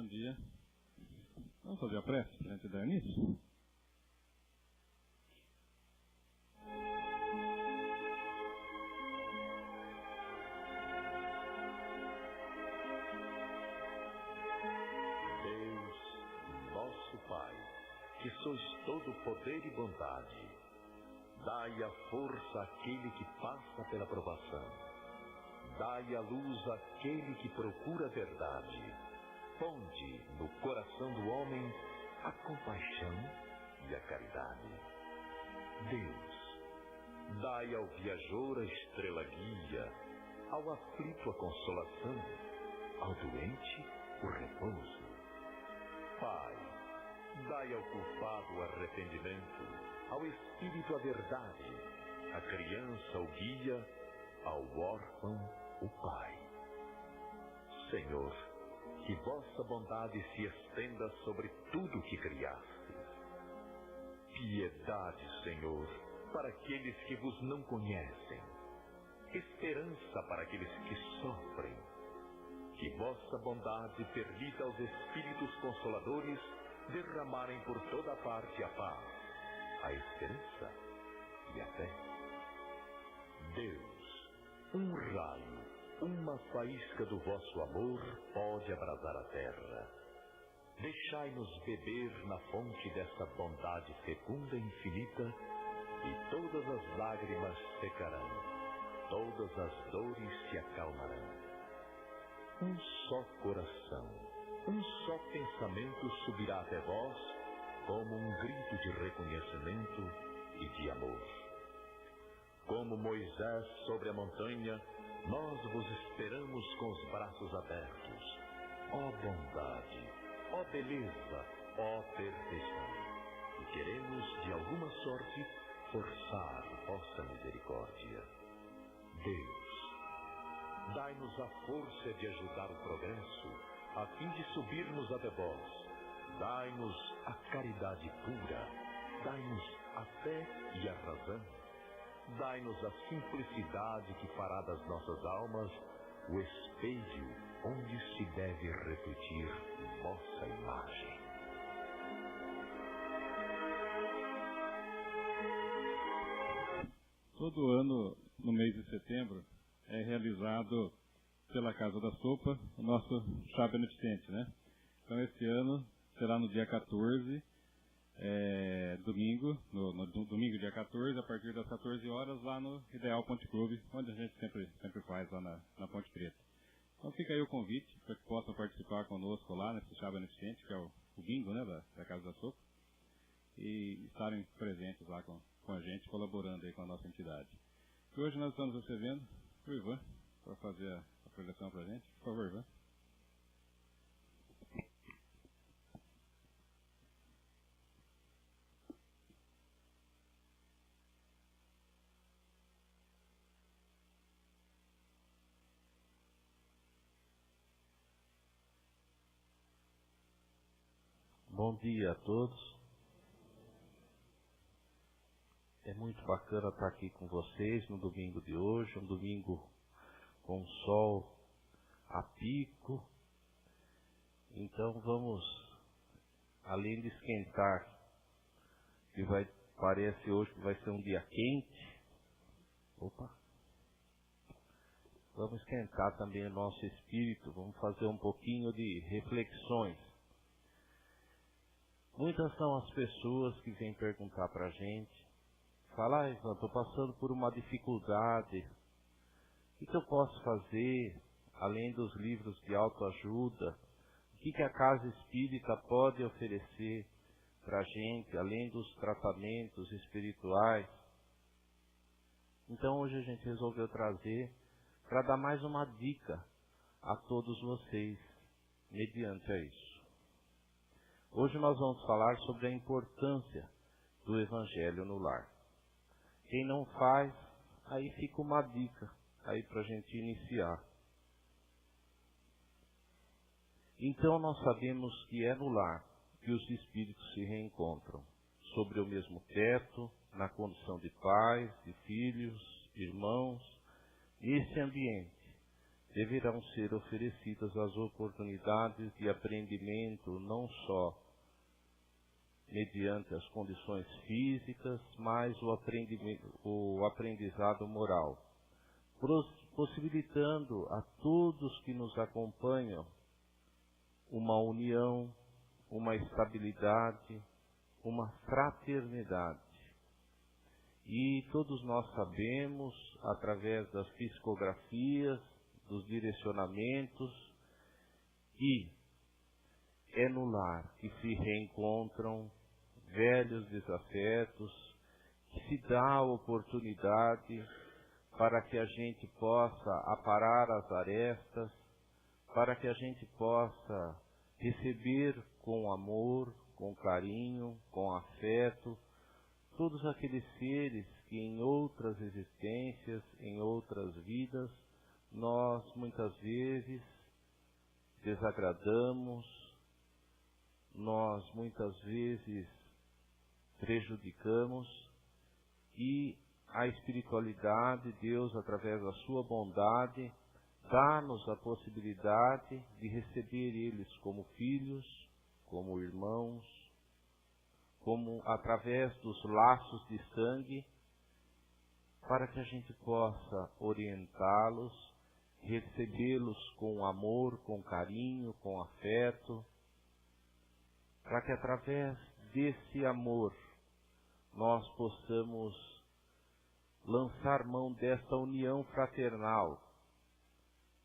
Bom dia. Vamos fazer a prece para a gente dar início? Deus, nosso Pai, que sois todo poder e bondade, dai a força àquele que passa pela provação. Dai a luz àquele que procura a verdade. Ponde no coração do homem a compaixão e a caridade. Deus, dai ao viajor a estrela guia, ao aflito a consolação, ao doente o repouso. Pai, dai ao culpado o arrependimento, ao espírito a verdade, à criança o guia, ao órfão o Pai. Senhor, que vossa bondade se estenda sobre tudo que criastes. Piedade, Senhor, para aqueles que vos não conhecem. Esperança para aqueles que sofrem. Que vossa bondade permita aos Espíritos Consoladores derramarem por toda parte a paz, a esperança e a fé. Deus, um raio, uma faísca do vosso amor pode abrasar a terra. Deixai-nos beber na fonte dessa bondade fecunda e infinita, e todas as lágrimas secarão, todas as dores se acalmarão. Um só coração, um só pensamento subirá até vós, como um grito de reconhecimento e de amor. Como Moisés sobre a montanha, nós vos esperamos com os braços abertos. Ó bondade, ó beleza, ó perfeição. E queremos, de alguma sorte, forçar vossa misericórdia. Deus, dai-nos a força de ajudar o progresso, a fim de subirmos até vós. Dai-nos a caridade pura, dai-nos a fé e a razão. Dai-nos a simplicidade que fará das nossas almas o espelho onde se deve refletir vossa imagem. Todo ano, no mês de setembro, é realizado pela Casa da Sopa o nosso chá beneficente, né? Então, esse ano será no dia 14, domingo, no domingo, dia 14, a partir das 14 horas, lá no Ideal Ponte Clube, onde a gente sempre faz, lá na Ponte Preta. Então fica aí o convite para que possam participar conosco lá nesse chá beneficente, que é o bingo, né, da Casa da Sopa, e estarem presentes lá com a gente, colaborando aí com a nossa entidade. E hoje nós estamos recebendo o Ivan para fazer a preleção para a gente. Por favor, Ivan. Bom dia a todos. É muito bacana estar aqui com vocês no domingo de hoje, um domingo com sol a pico. Então vamos, além de esquentar, parece hoje que vai ser um dia quente. Vamos esquentar também o nosso espírito, vamos fazer um pouquinho de reflexões. Muitas são as pessoas que vêm perguntar para a gente, falar, Ivan, estou passando por uma dificuldade, o que eu posso fazer, além dos livros de autoajuda, o que a Casa Espírita pode oferecer para a gente, além dos tratamentos espirituais. Então hoje a gente resolveu trazer para dar mais uma dica a todos vocês, mediante a isso. Hoje nós vamos falar sobre a importância do Evangelho no lar. Quem não faz, aí fica uma dica aí para a gente iniciar. Então nós sabemos que é no lar que os espíritos se reencontram, sobre o mesmo teto, na condição de pais, de filhos, irmãos. Esse ambiente deverão ser oferecidas as oportunidades de aprendimento, não só mediante as condições físicas, mas o aprendizado moral, possibilitando a todos que nos acompanham uma união, uma estabilidade, uma fraternidade. E todos nós sabemos, através das psicografias, dos direcionamentos, que é no lar que se reencontram velhos desafetos, que se dá a oportunidade para que a gente possa aparar as arestas, para que a gente possa receber com amor, com carinho, com afeto, todos aqueles seres que em outras existências, em outras vidas, nós muitas vezes desagradamos, nós muitas vezes prejudicamos, e a espiritualidade, Deus, através da sua bondade, dá-nos a possibilidade de receber eles como filhos, como irmãos, como através dos laços de sangue, para que a gente possa orientá-los, recebê-los com amor, com carinho, com afeto, para que através desse amor nós possamos lançar mão desta união fraternal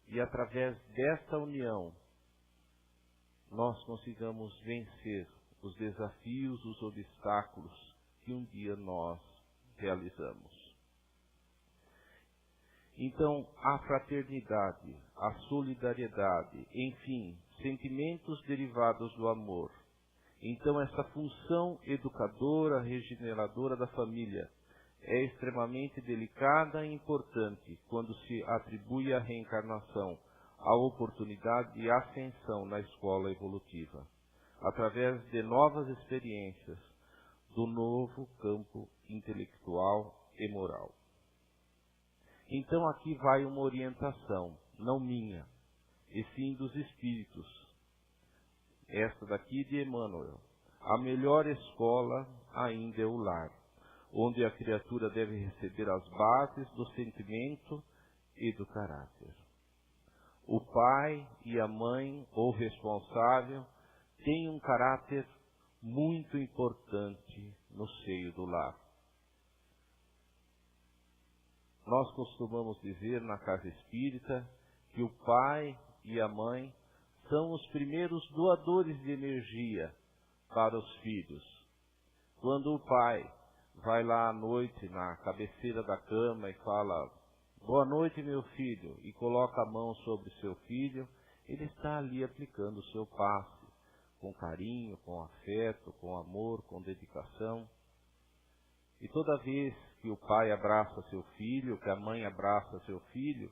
e através desta união nós consigamos vencer os desafios, os obstáculos que um dia nós realizamos. Então, a fraternidade, a solidariedade, enfim, sentimentos derivados do amor. Então, essa função educadora, regeneradora da família é extremamente delicada e importante quando se atribui à reencarnação a oportunidade de ascensão na escola evolutiva, através de novas experiências do novo campo intelectual e moral. Então aqui vai uma orientação, não minha, e sim dos espíritos. Esta daqui de Emmanuel. A melhor escola ainda é o lar, onde a criatura deve receber as bases do sentimento e do caráter. O pai e a mãe, ou responsável, têm um caráter muito importante no seio do lar. Nós costumamos dizer na casa espírita que o pai e a mãe são os primeiros doadores de energia para os filhos. Quando o pai vai lá à noite na cabeceira da cama e fala: "Boa noite, meu filho", e coloca a mão sobre seu filho, ele está ali aplicando o seu passe, com carinho, com afeto, com amor, com dedicação. E toda vez que o pai abraça seu filho, que a mãe abraça seu filho,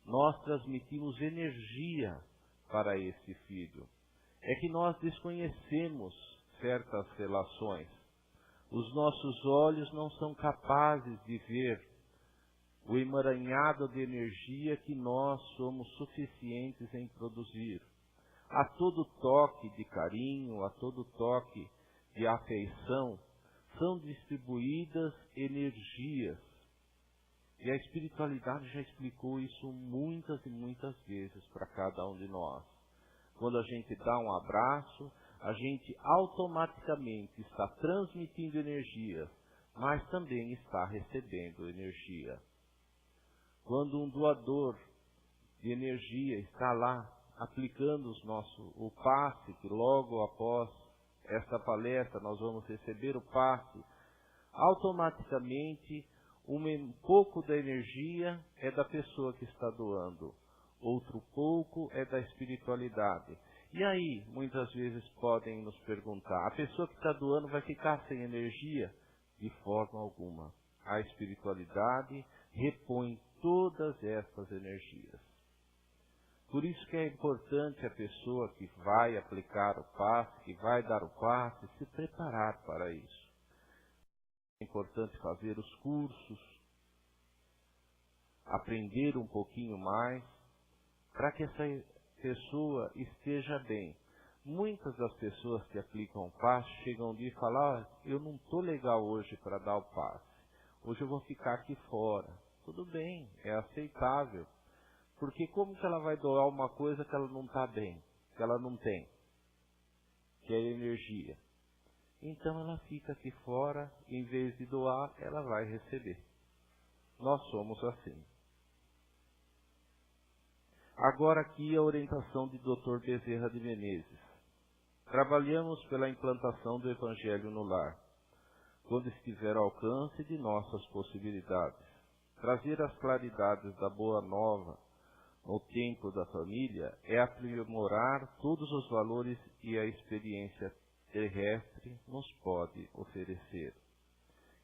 nós transmitimos energia para esse filho. É que nós desconhecemos certas relações. Os nossos olhos não são capazes de ver o emaranhado de energia que nós somos suficientes em produzir. A todo toque de carinho, a todo toque de afeição, são distribuídas energias. E a espiritualidade já explicou isso muitas e muitas vezes para cada um de nós. Quando a gente dá um abraço, a gente automaticamente está transmitindo energia, mas também está recebendo energia. Quando um doador de energia está lá aplicando o passe, que logo após esta palestra nós vamos receber o passe, automaticamente um pouco da energia é da pessoa que está doando, outro pouco é da espiritualidade. E aí, muitas vezes podem nos perguntar: a pessoa que está doando vai ficar sem energia? De forma alguma. A espiritualidade repõe todas essas energias. Por isso que é importante a pessoa que vai aplicar o passe, que vai dar o passe, se preparar para isso. É importante fazer os cursos, aprender um pouquinho mais, para que essa pessoa esteja bem. Muitas das pessoas que aplicam o passe chegam um dia e falam, eu não estou legal hoje para dar o passe. Hoje eu vou ficar aqui fora. Tudo bem, é aceitável. Porque como que ela vai doar uma coisa que ela não está bem, que ela não tem, que é energia? Então ela fica aqui fora, em vez de doar, ela vai receber. Nós somos assim. Agora aqui a orientação de Dr. Bezerra de Menezes. Trabalhamos pela implantação do Evangelho no lar, quando estiver ao alcance de nossas possibilidades. Trazer as claridades da Boa Nova no tempo da família é aprimorar todos os valores e a experiência terrestre nos pode oferecer.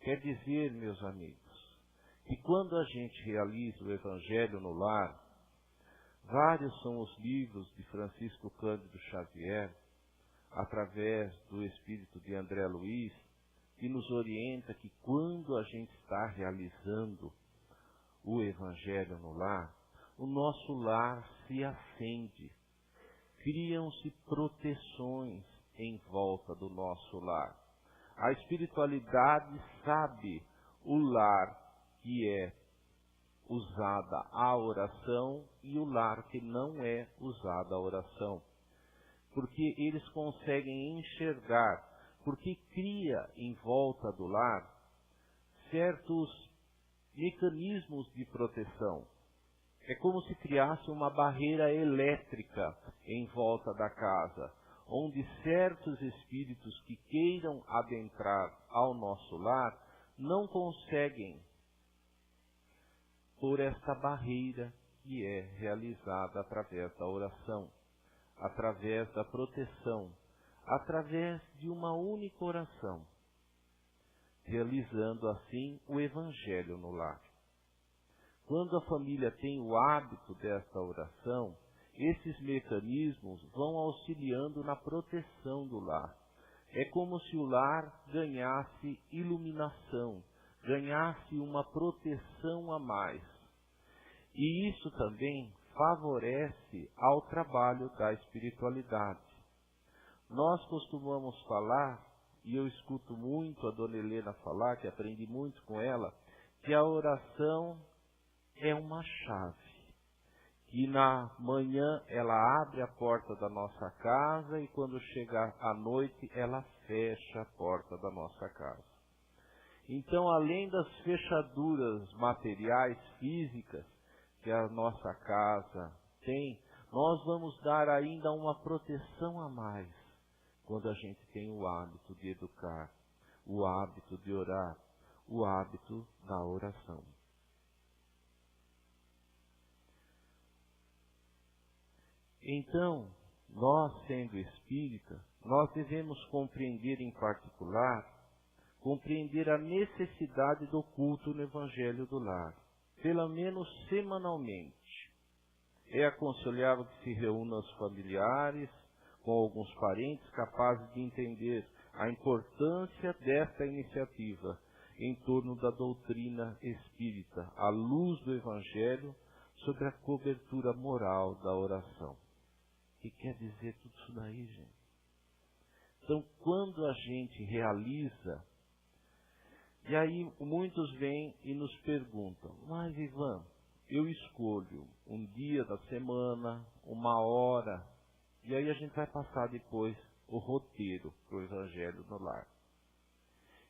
Quer dizer, meus amigos, que quando a gente realiza o Evangelho no lar, vários são os livros de Francisco Cândido Xavier, através do espírito de André Luiz, que nos orienta que quando a gente está realizando o Evangelho no lar, o nosso lar se acende, criam-se proteções em volta do nosso lar. A espiritualidade sabe o lar que é usada a oração e o lar que não é usada a oração. Porque eles conseguem enxergar, porque cria em volta do lar certos mecanismos de proteção. É como se criasse uma barreira elétrica em volta da casa, onde certos espíritos que queiram adentrar ao nosso lar não conseguem por esta barreira que é realizada através da oração, através da proteção, através de uma única oração, realizando assim o Evangelho no lar. Quando a família tem o hábito desta oração, esses mecanismos vão auxiliando na proteção do lar. É como se o lar ganhasse iluminação, ganhasse uma proteção a mais. E isso também favorece ao trabalho da espiritualidade. Nós costumamos falar, e eu escuto muito a Dona Helena falar, que aprendi muito com ela, que a oração é uma chave. Que na manhã ela abre a porta da nossa casa e quando chega à noite ela fecha a porta da nossa casa. Então, além das fechaduras materiais, físicas, que a nossa casa tem, nós vamos dar ainda uma proteção a mais quando a gente tem o hábito de educar, o hábito de orar, o hábito da oração. Então, nós sendo espírita, nós devemos compreender em particular, compreender a necessidade do culto no Evangelho do lar, pelo menos semanalmente. É aconselhável que se reúnam os familiares, com alguns parentes capazes de entender a importância desta iniciativa em torno da doutrina espírita, à luz do Evangelho, sobre a cobertura moral da oração. O que quer dizer tudo isso daí, gente? Então, quando a gente realiza, e aí muitos vêm e nos perguntam, mas Ivan, eu escolho um dia da semana, uma hora, e aí a gente vai passar depois o roteiro para o Evangelho no lar.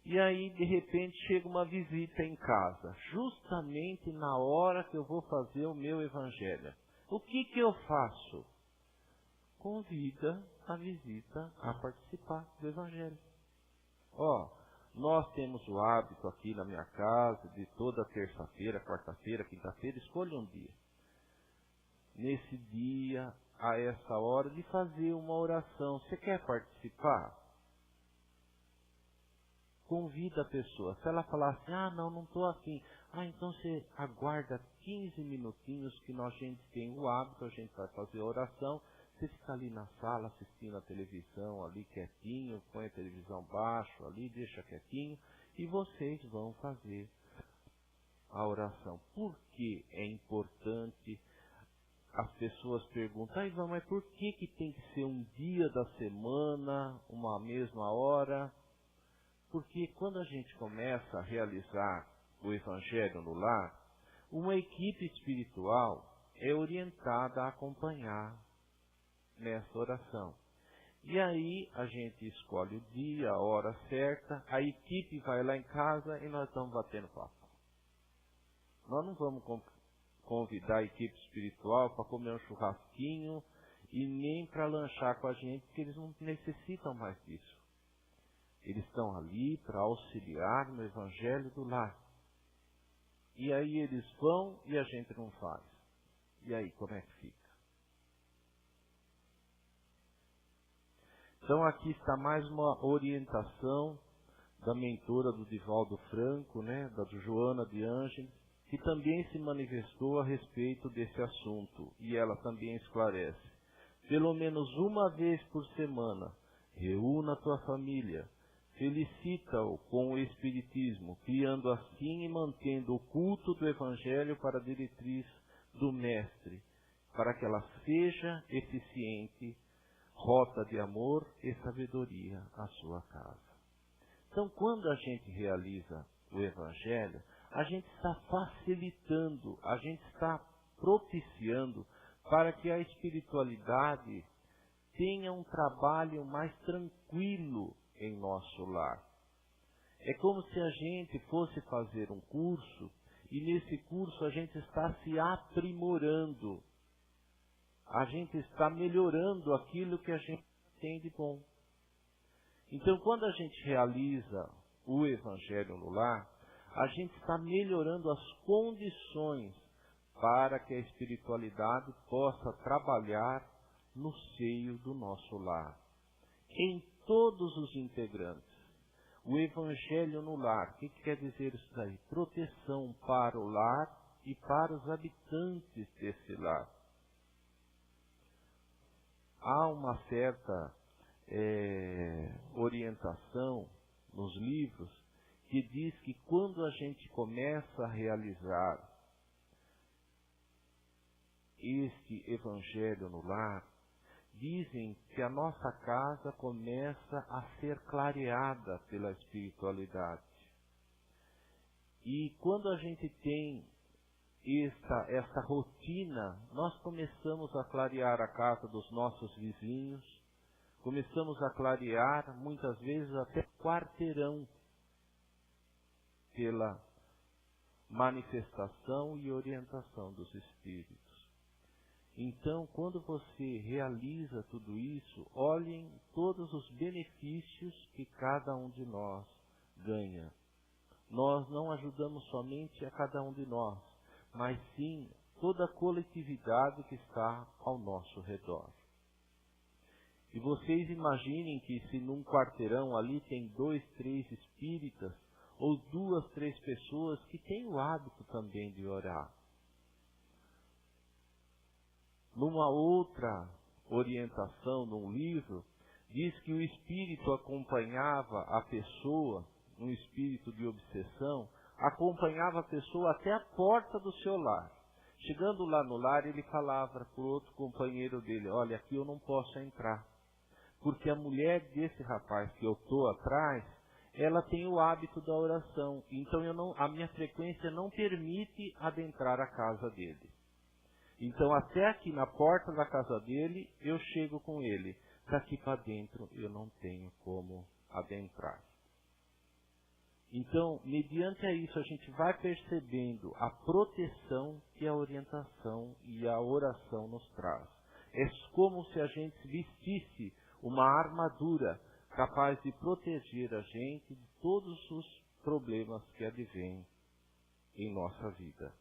E aí, de repente, chega uma visita em casa, justamente na hora que eu vou fazer o meu Evangelho. O que eu faço? Convida a visita a participar do Evangelho. Nós temos o hábito aqui na minha casa, de toda terça-feira, quarta-feira, quinta-feira, escolha um dia. Nesse dia, a essa hora, de fazer uma oração. Você quer participar? Convida a pessoa. Se ela falar assim, não estou afim. Então você aguarda 15 minutinhos que a gente tem o hábito, a gente vai fazer a oração. Você fica ali na sala assistindo a televisão, ali quietinho, põe a televisão baixo, ali deixa quietinho, e vocês vão fazer a oração. Por que é importante as pessoas perguntam, Ivan, mas por que tem que ser um dia da semana, uma mesma hora? Porque quando a gente começa a realizar o Evangelho no lar, uma equipe espiritual é orientada a acompanhar nessa oração. E aí a gente escolhe o dia, a hora certa, a equipe vai lá em casa e nós estamos batendo papo. Nós não vamos convidar a equipe espiritual para comer um churrasquinho e nem para lanchar com a gente, porque eles não necessitam mais disso. Eles estão ali para auxiliar no Evangelho do lar. E aí eles vão e a gente não faz. E aí, como é que fica? Então aqui está mais uma orientação da mentora do Divaldo Franco, da Joana de Ângeles, que também se manifestou a respeito desse assunto. E ela também esclarece. Pelo menos uma vez por semana, reúna a tua família, felicita-o com o Espiritismo, criando assim e mantendo o culto do Evangelho para a diretriz do Mestre, para que ela seja eficiente, rota de amor e sabedoria à sua casa. Então, quando a gente realiza o Evangelho, a gente está facilitando, a gente está propiciando para que a espiritualidade tenha um trabalho mais tranquilo em nosso lar. É como se a gente fosse fazer um curso e nesse curso a gente está se aprimorando. A gente está melhorando aquilo que a gente tem de bom. Então, quando a gente realiza o Evangelho no lar, a gente está melhorando as condições para que a espiritualidade possa trabalhar no seio do nosso lar, em todos os integrantes. O Evangelho no lar, o que quer dizer isso daí? Proteção para o lar e para os habitantes desse lar. Há uma certa orientação nos livros que diz que quando a gente começa a realizar este Evangelho no lar, dizem que a nossa casa começa a ser clareada pela espiritualidade. E quando a gente tem essa rotina, nós começamos a clarear a casa dos nossos vizinhos, começamos a clarear, muitas vezes, até quarteirão, pela manifestação e orientação dos Espíritos. Então, quando você realiza tudo isso, olhem todos os benefícios que cada um de nós ganha. Nós não ajudamos somente a cada um de nós, mas sim toda a coletividade que está ao nosso redor. E vocês imaginem que se num quarteirão ali tem 2, 3 espíritas, ou 2, 3 pessoas que têm o hábito também de orar. Numa outra orientação, num livro, diz que o espírito acompanhava a pessoa, um espírito de obsessão, acompanhava a pessoa até a porta do seu lar. Chegando lá no lar, ele falava para o outro companheiro dele, olha, aqui eu não posso entrar, porque a mulher desse rapaz que eu estou atrás, ela tem o hábito da oração, então a minha frequência não permite adentrar a casa dele. Então até aqui na porta da casa dele, eu chego com ele. Daqui para dentro eu não tenho como adentrar. Então, mediante isso, a gente vai percebendo a proteção que a orientação e a oração nos traz. É como se a gente vestisse uma armadura capaz de proteger a gente de todos os problemas que advêm em nossa vida.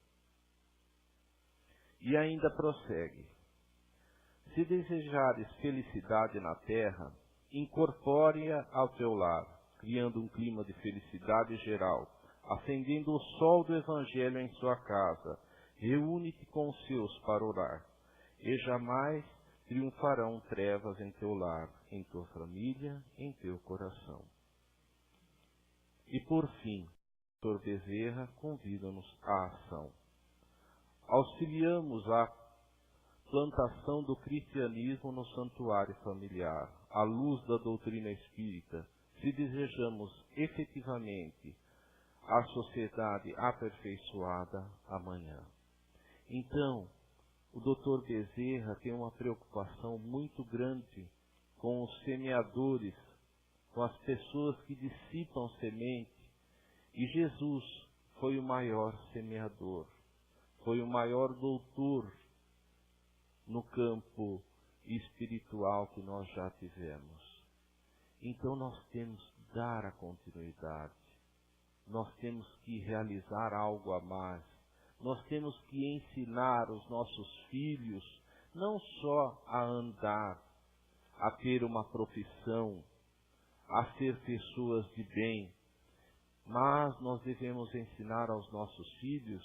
E ainda prossegue. Se desejares felicidade na terra, incorpore-a ao teu lar, criando um clima de felicidade geral, acendendo o sol do Evangelho em sua casa, reúne-te com os seus para orar, e jamais triunfarão trevas em teu lar, em tua família, em teu coração. E por fim, Dr. Bezerra convida-nos à ação. Auxiliamos a implantação do cristianismo no santuário familiar, à luz da doutrina espírita, se desejamos efetivamente a sociedade aperfeiçoada amanhã. Então, o Dr. Bezerra tem uma preocupação muito grande com os semeadores, com as pessoas que dissipam semente, e Jesus foi o maior semeador, foi o maior doutor no campo espiritual que nós já tivemos. Então nós temos que dar a continuidade, nós temos que realizar algo a mais, nós temos que ensinar os nossos filhos não só a andar, a ter uma profissão, a ser pessoas de bem, mas nós devemos ensinar aos nossos filhos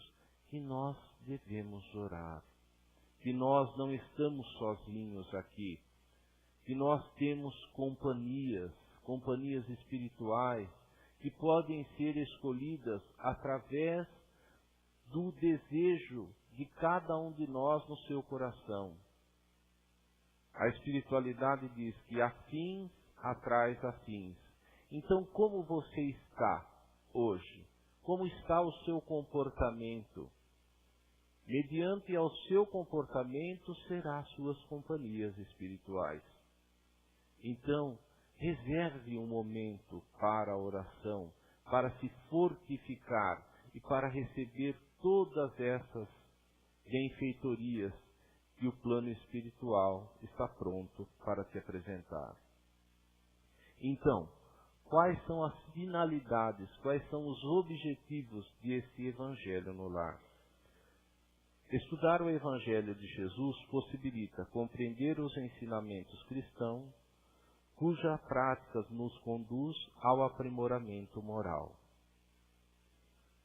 que nós devemos orar, que nós não estamos sozinhos aqui, que nós temos companhias espirituais que podem ser escolhidas através do desejo de cada um de nós no seu coração. A espiritualidade diz que afins atrás afins. Então, como você está hoje? Como está o seu comportamento? Mediante ao seu comportamento será suas companhias espirituais. Então, reserve um momento para a oração, para se fortificar e para receber todas essas benfeitorias que o plano espiritual está pronto para te apresentar. Então, quais são as finalidades, quais são os objetivos desse Evangelho no lar? Estudar o Evangelho de Jesus possibilita compreender os ensinamentos cristãos, cuja prática nos conduz ao aprimoramento moral.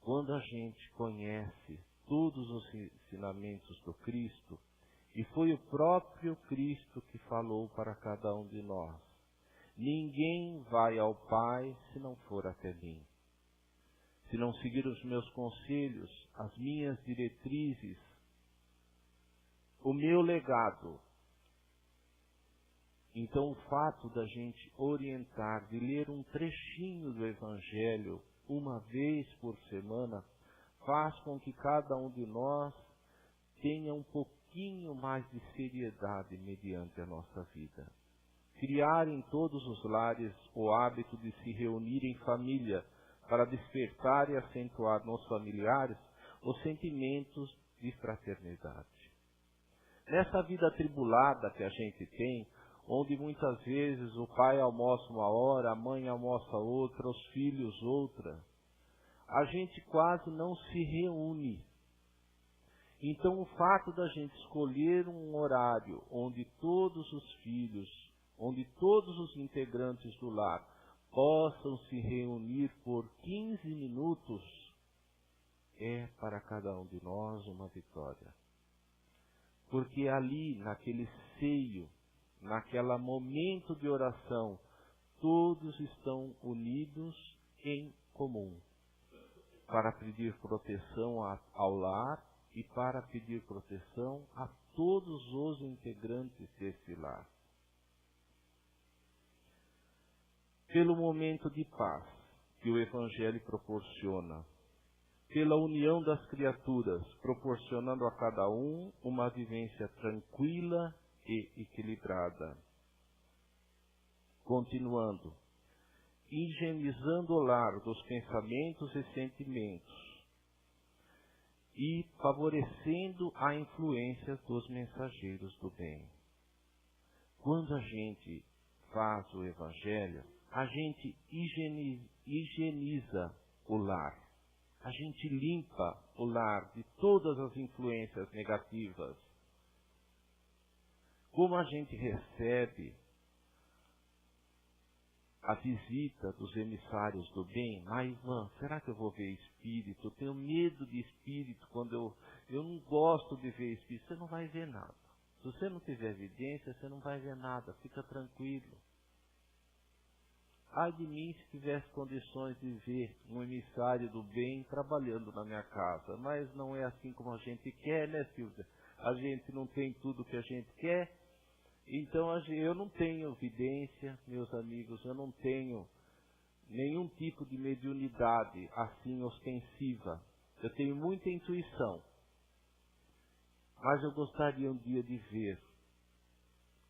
Quando a gente conhece todos os ensinamentos do Cristo, e foi o próprio Cristo que falou para cada um de nós, ninguém vai ao Pai se não for até mim. Se não seguir os meus conselhos, as minhas diretrizes, o meu legado. Então o fato da gente orientar, de ler um trechinho do Evangelho uma vez por semana, faz com que cada um de nós tenha um pouquinho mais de seriedade mediante a nossa vida. Criar em todos os lares o hábito de se reunir em família para despertar e acentuar nos familiares os sentimentos de fraternidade. Nessa vida atribulada que a gente tem, onde muitas vezes o pai almoça uma hora, a mãe almoça outra, os filhos outra, a gente quase não se reúne. Então o fato da gente escolher um horário onde todos os filhos, onde todos os integrantes do lar possam se reunir por 15 minutos, é para cada um de nós uma vitória. Porque ali, naquele seio, naquele momento de oração, todos estão unidos em comum, para pedir proteção ao lar e para pedir proteção a todos os integrantes desse lar. Pelo momento de paz que o Evangelho proporciona, pela união das criaturas, proporcionando a cada um uma vivência tranquila e equilibrada. Continuando, higienizando o lar dos pensamentos e sentimentos e favorecendo a influência dos mensageiros do bem. Quando a gente faz o Evangelho, a gente higieniza o lar. A gente limpa o lar de todas as influências negativas. Como a gente recebe a visita dos emissários do bem, mas Ivan, será que eu vou ver espírito? Eu tenho medo de espírito quando eu não gosto de ver espírito. Você não vai ver nada. Se você não tiver evidência, você não vai ver nada. Fica tranquilo. Ai de mim se tivesse condições de ver um emissário do bem trabalhando na minha casa. Mas não é assim como a gente quer, né, Silvia? A gente não tem tudo o que a gente quer. Então eu não tenho evidência, meus amigos, eu não tenho nenhum tipo de mediunidade assim ostensiva. Eu tenho muita intuição. Mas eu gostaria um dia de ver,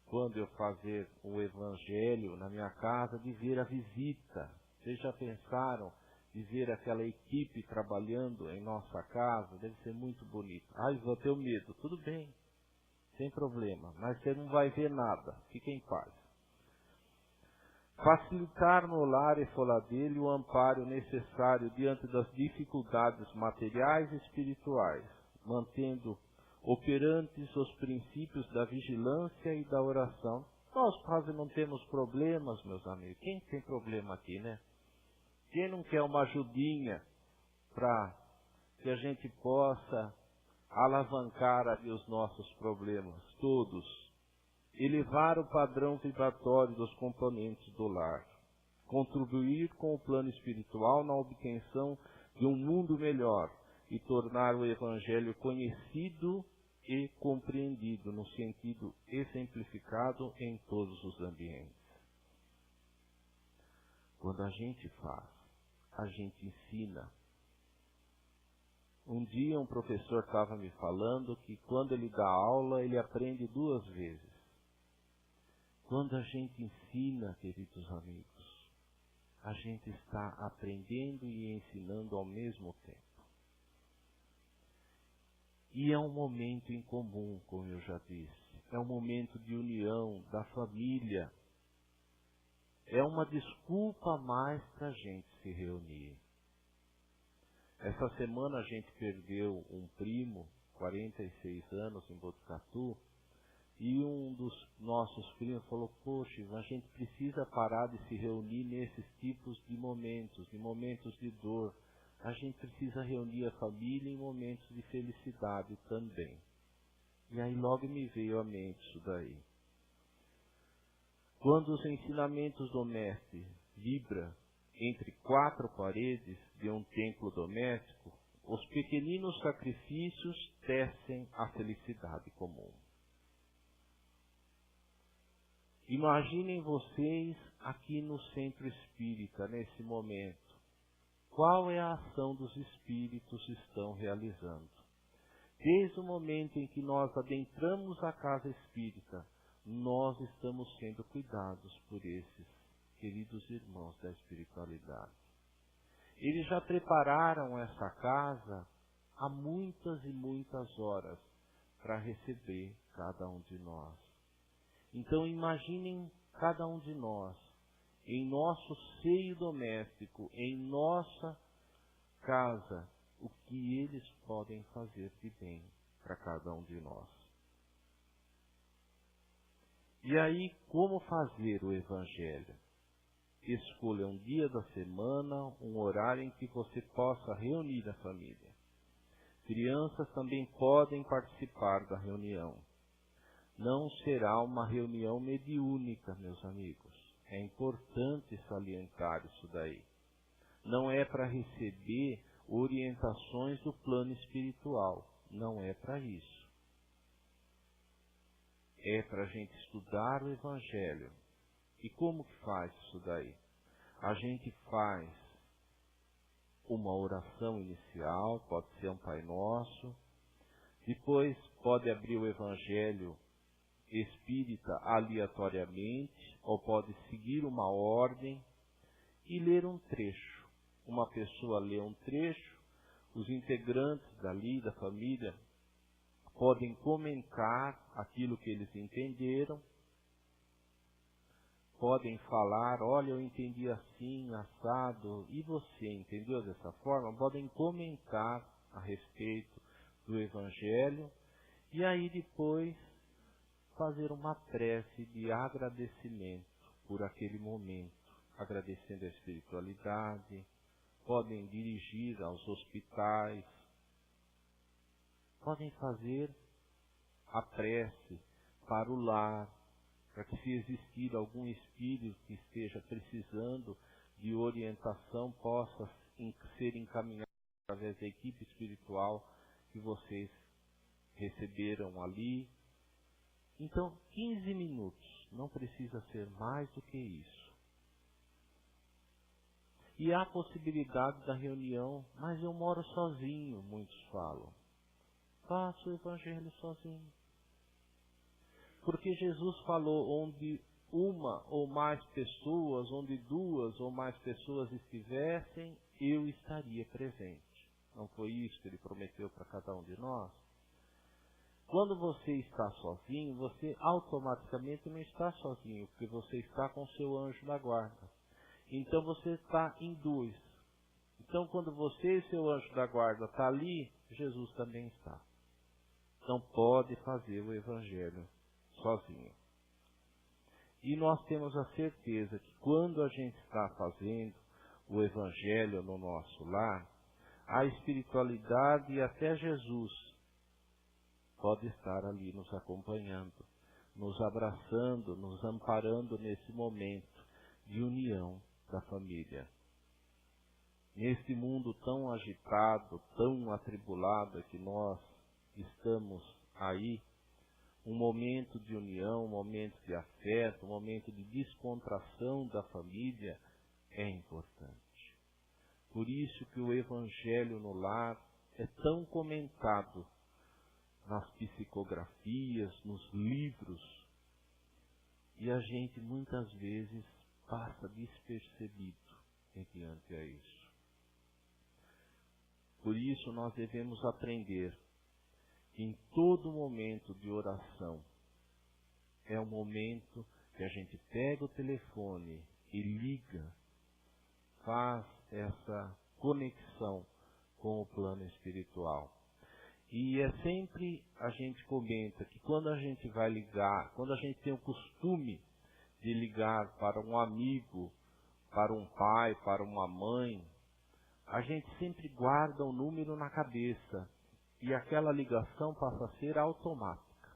quando eu fazer o evangelho na minha casa, de ver a visita. Vocês já pensaram de ver aquela equipe trabalhando em nossa casa? Deve ser muito bonito. Ai, vou ter medo. Tudo bem, sem problema. Mas você não vai ver nada. Fique em paz. Facilitar no lar e fora dele o amparo necessário diante das dificuldades materiais e espirituais, mantendo operantes os princípios da vigilância e da oração. Nós quase não temos problemas, meus amigos. Quem tem problema aqui, né? Quem não quer uma ajudinha para que a gente possa alavancar ali os nossos problemas? Todos. Elevar o padrão vibratório dos componentes do lar. Contribuir com o plano espiritual na obtenção de um mundo melhor e tornar o Evangelho conhecido e compreendido no sentido exemplificado em todos os ambientes. Quando a gente faz, a gente ensina. Um dia um professor estava me falando que quando ele dá aula, ele aprende 2 vezes. Quando a gente ensina, queridos amigos, a gente está aprendendo e ensinando ao mesmo tempo. E é um momento em comum, como eu já disse. É um momento de união da família. É uma desculpa a mais para a gente se reunir. Essa semana a gente perdeu um primo, 46 anos, em Botucatu, e um dos nossos primos falou, poxa, a gente precisa parar de se reunir nesses tipos de momentos de dor. A gente precisa reunir a família em momentos de felicidade também. E aí logo me veio à mente isso daí. Quando os ensinamentos do Mestre vibram entre 4 paredes de um templo doméstico, os pequeninos sacrifícios tecem a felicidade comum. Imaginem vocês aqui no centro espírita, nesse momento. Qual é a ação dos espíritos estão realizando? Desde o momento em que nós adentramos a casa espírita, nós estamos sendo cuidados por esses queridos irmãos da espiritualidade. Eles já prepararam essa casa há muitas e muitas horas para receber cada um de nós. Então imaginem cada um de nós, em nosso seio doméstico, em nossa casa, o que eles podem fazer de bem para cada um de nós. E aí, como fazer o Evangelho? Escolha um dia da semana, um horário em que você possa reunir a família. Crianças também podem participar da reunião. Não será uma reunião mediúnica, meus amigos. É importante salientar isso daí. Não é para receber orientações do plano espiritual. Não é para isso. É para a gente estudar o Evangelho. E como que faz isso daí? A gente faz uma oração inicial, pode ser um Pai Nosso. Depois pode abrir o Evangelho espírita aleatoriamente, ou pode seguir uma ordem e ler um trecho. Uma pessoa lê um trecho, os integrantes dali, da família, podem comentar aquilo que eles entenderam, podem falar, olha, eu entendi assim, assado, e você entendeu dessa forma? Podem comentar a respeito do Evangelho, e aí depois fazer uma prece de agradecimento por aquele momento, agradecendo a espiritualidade, podem dirigir aos hospitais, podem fazer a prece para o lar, para que, se existir algum espírito que esteja precisando de orientação, possa ser encaminhado através da equipe espiritual que vocês receberam ali. Então, 15 minutos, não precisa ser mais do que isso. E há a possibilidade da reunião, mas eu moro sozinho, muitos falam. Faça o Evangelho sozinho. Porque Jesus falou, onde uma ou mais pessoas, onde duas ou mais pessoas estivessem, eu estaria presente. Não foi isso que Ele prometeu para cada um de nós? Quando você está sozinho, você automaticamente não está sozinho, porque você está com o seu anjo da guarda. Então você está em dois. Então quando você e seu anjo da guarda está ali, Jesus também está. Não pode fazer o Evangelho sozinho. E nós temos a certeza que quando a gente está fazendo o Evangelho no nosso lar, a espiritualidade e até Jesus pode estar ali nos acompanhando, nos abraçando, nos amparando nesse momento de união da família. Neste mundo tão agitado, tão atribulado que nós estamos aí, um momento de união, um momento de afeto, um momento de descontração da família é importante. Por isso que o Evangelho no lar é tão comentado nas psicografias, nos livros, e a gente muitas vezes passa despercebido mediante a isso. Por isso nós devemos aprender que em todo momento de oração é um momento que a gente pega o telefone e liga, faz essa conexão com o plano espiritual. E é sempre, a gente comenta que quando a gente vai ligar, quando a gente tem o costume de ligar para um amigo, para um pai, para uma mãe, a gente sempre guarda o número na cabeça e aquela ligação passa a ser automática.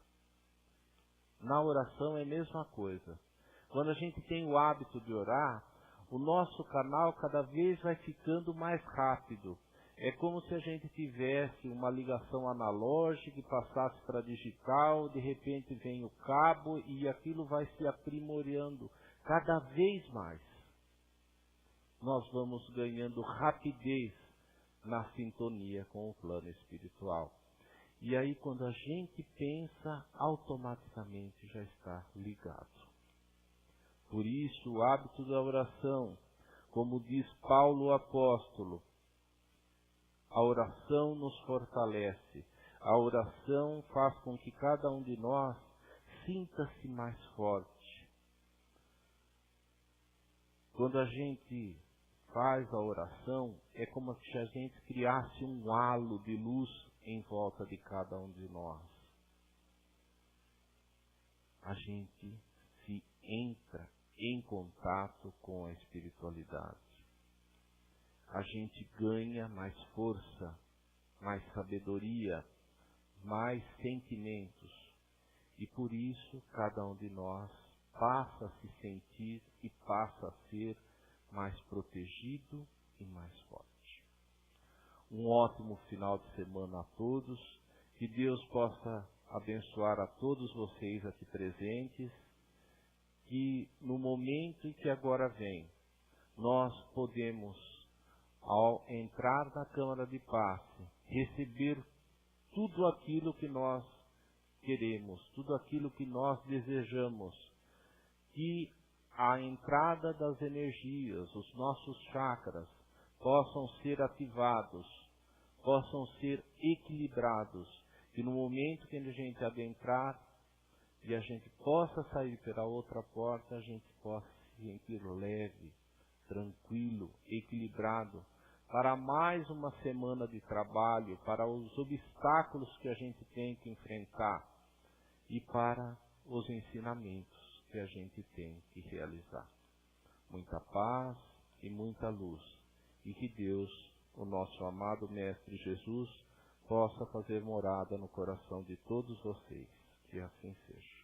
Na oração é a mesma coisa. Quando a gente tem o hábito de orar, o nosso canal cada vez vai ficando mais rápido. É como se a gente tivesse uma ligação analógica e passasse para digital, de repente vem o cabo e aquilo vai se aprimorando cada vez mais. Nós vamos ganhando rapidez na sintonia com o plano espiritual. E aí quando a gente pensa, automaticamente já está ligado. Por isso o hábito da oração, como diz Paulo o apóstolo, a oração nos fortalece. A oração faz com que cada um de nós sinta-se mais forte. Quando a gente faz a oração, é como se a gente criasse um halo de luz em volta de cada um de nós. A gente se entra em contato com a espiritualidade. A gente ganha mais força, mais sabedoria, mais sentimentos. E por isso, cada um de nós passa a se sentir e passa a ser mais protegido e mais forte. Um ótimo final de semana a todos. Que Deus possa abençoar a todos vocês aqui presentes. Que no momento em que agora vem, nós podemos, ao entrar na Câmara de Passe, receber tudo aquilo que nós queremos, tudo aquilo que nós desejamos, que a entrada das energias, os nossos chakras, possam ser ativados, possam ser equilibrados, que no momento que a gente adentrar e a gente possa sair pela outra porta, a gente possa se sentir leve, tranquilo, equilibrado, para mais uma semana de trabalho, para os obstáculos que a gente tem que enfrentar e para os ensinamentos que a gente tem que realizar. Muita paz e muita luz. E que Deus, o nosso amado Mestre Jesus, possa fazer morada no coração de todos vocês. Que assim seja.